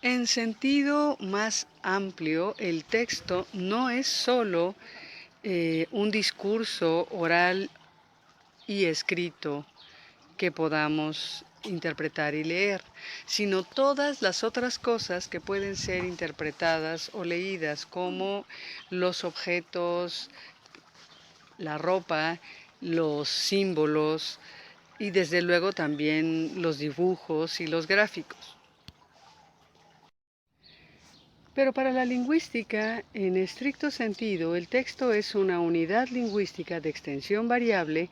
En sentido más amplio, el texto no es solo un discurso oral y escrito que podamos interpretar y leer, sino todas las otras cosas que pueden ser interpretadas o leídas, como los objetos, la ropa, los símbolos y desde luego también los dibujos y los gráficos. Pero para la lingüística, en estricto sentido, el texto es una unidad lingüística de extensión variable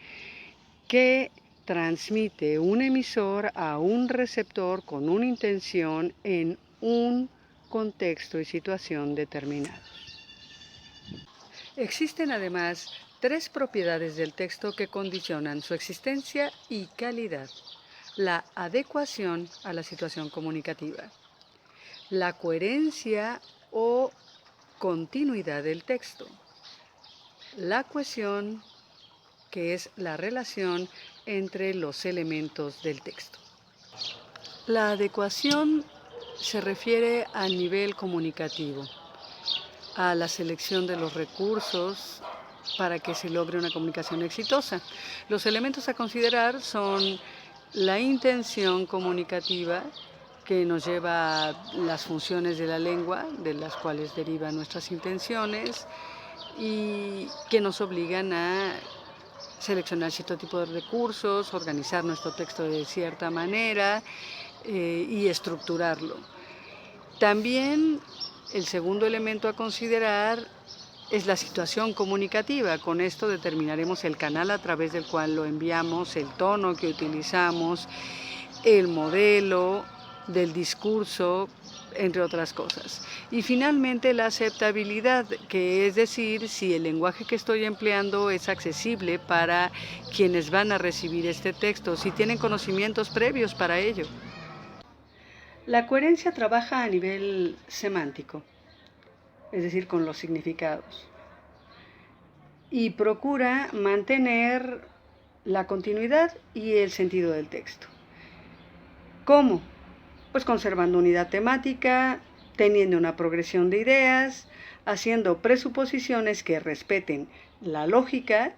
que transmite un emisor a un receptor con una intención en un contexto y situación determinados. Existen además tres propiedades del texto que condicionan su existencia y calidad. La adecuación a la situación comunicativa, la coherencia o continuidad del texto, la cohesión, que es la relación entre los elementos del texto. La adecuación se refiere a nivel comunicativo, a la selección de los recursos para que se logre una comunicación exitosa. Los elementos a considerar son la intención comunicativa, que nos lleva a las funciones de la lengua, de las cuales derivan nuestras intenciones, y que nos obligan a seleccionar cierto tipo de recursos, organizar nuestro texto de cierta manera y estructurarlo. También el segundo elemento a considerar es la situación comunicativa. Con esto determinaremos el canal a través del cual lo enviamos, el tono que utilizamos, el modelo del discurso, entre otras cosas. Y finalmente la aceptabilidad, que es decir, si el lenguaje que estoy empleando es accesible para quienes van a recibir este texto, si tienen conocimientos previos para ello. La coherencia trabaja a nivel semántico, es decir, con los significados, y procura mantener la continuidad y el sentido del texto. ¿Cómo? Pues conservando unidad temática, teniendo una progresión de ideas, haciendo presuposiciones que respeten la lógica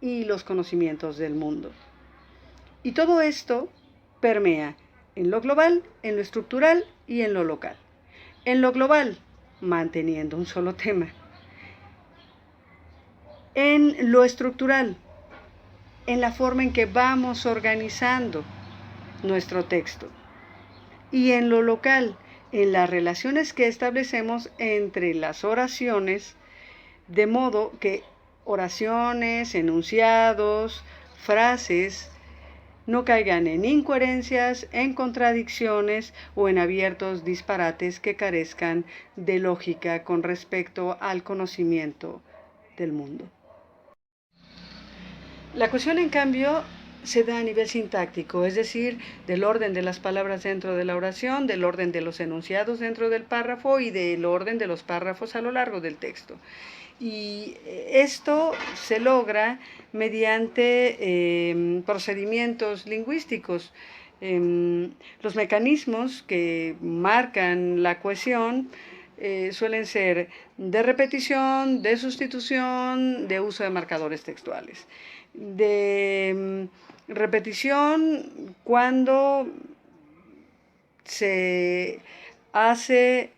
y los conocimientos del mundo. Y todo esto permea en lo global, en lo estructural y en lo local. En lo global, manteniendo un solo tema. En lo estructural, en la forma en que vamos organizando nuestro texto. Y en lo local, en las relaciones que establecemos entre las oraciones, de modo que oraciones, enunciados, frases, no caigan en incoherencias, en contradicciones o en abiertos disparates que carezcan de lógica con respecto al conocimiento del mundo. La cohesión, en cambio, se da a nivel sintáctico, es decir, del orden de las palabras dentro de la oración, del orden de los enunciados dentro del párrafo y del orden de los párrafos a lo largo del texto. Y esto se logra mediante procedimientos lingüísticos. Los mecanismos que marcan la cohesión suelen ser de repetición, de sustitución, de uso de marcadores textuales. De repetición cuando se hace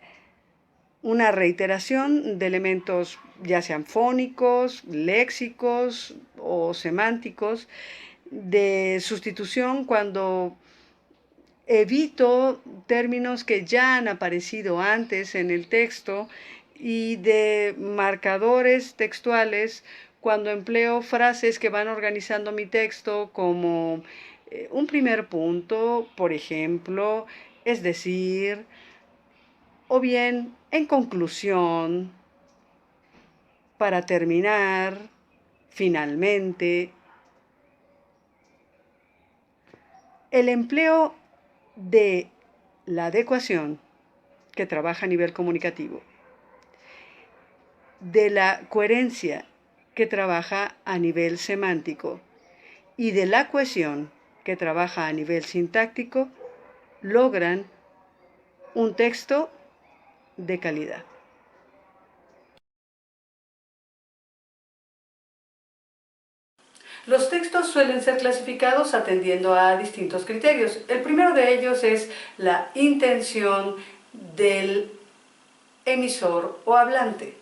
una reiteración de elementos ya sean fónicos, léxicos o semánticos, de sustitución cuando evito términos que ya han aparecido antes en el texto, y de marcadores textuales cuando empleo frases que van organizando mi texto, como un primer punto, por ejemplo, es decir, o bien en conclusión, para terminar, finalmente. El empleo de la adecuación, que trabaja a nivel comunicativo, de la coherencia, que trabaja a nivel semántico, y de la cohesión, que trabaja a nivel sintáctico, logran un texto de calidad. Los textos suelen ser clasificados atendiendo a distintos criterios. El primero de ellos es la intención del emisor o hablante.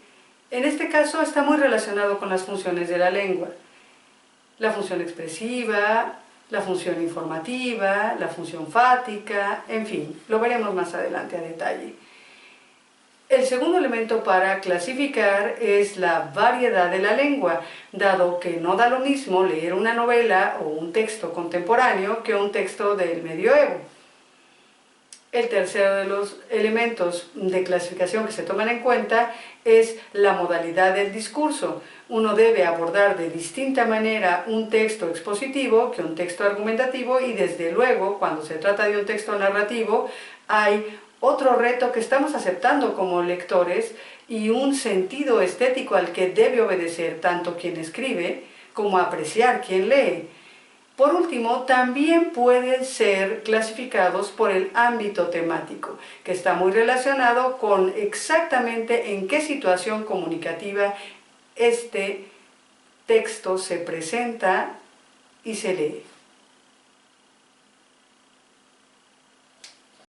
En este caso está muy relacionado con las funciones de la lengua. La función expresiva, la función informativa, la función fática, en fin, lo veremos más adelante a detalle. El segundo elemento para clasificar es la variedad de la lengua, dado que no da lo mismo leer una novela o un texto contemporáneo que un texto del medioevo. El tercero de los elementos de clasificación que se toman en cuenta es la modalidad del discurso. Uno debe abordar de distinta manera un texto expositivo que un texto argumentativo y desde luego cuando se trata de un texto narrativo hay otro reto que estamos aceptando como lectores y un sentido estético al que debe obedecer tanto quien escribe como apreciar quien lee. Por último, también pueden ser clasificados por el ámbito temático, que está muy relacionado con exactamente en qué situación comunicativa este texto se presenta y se lee.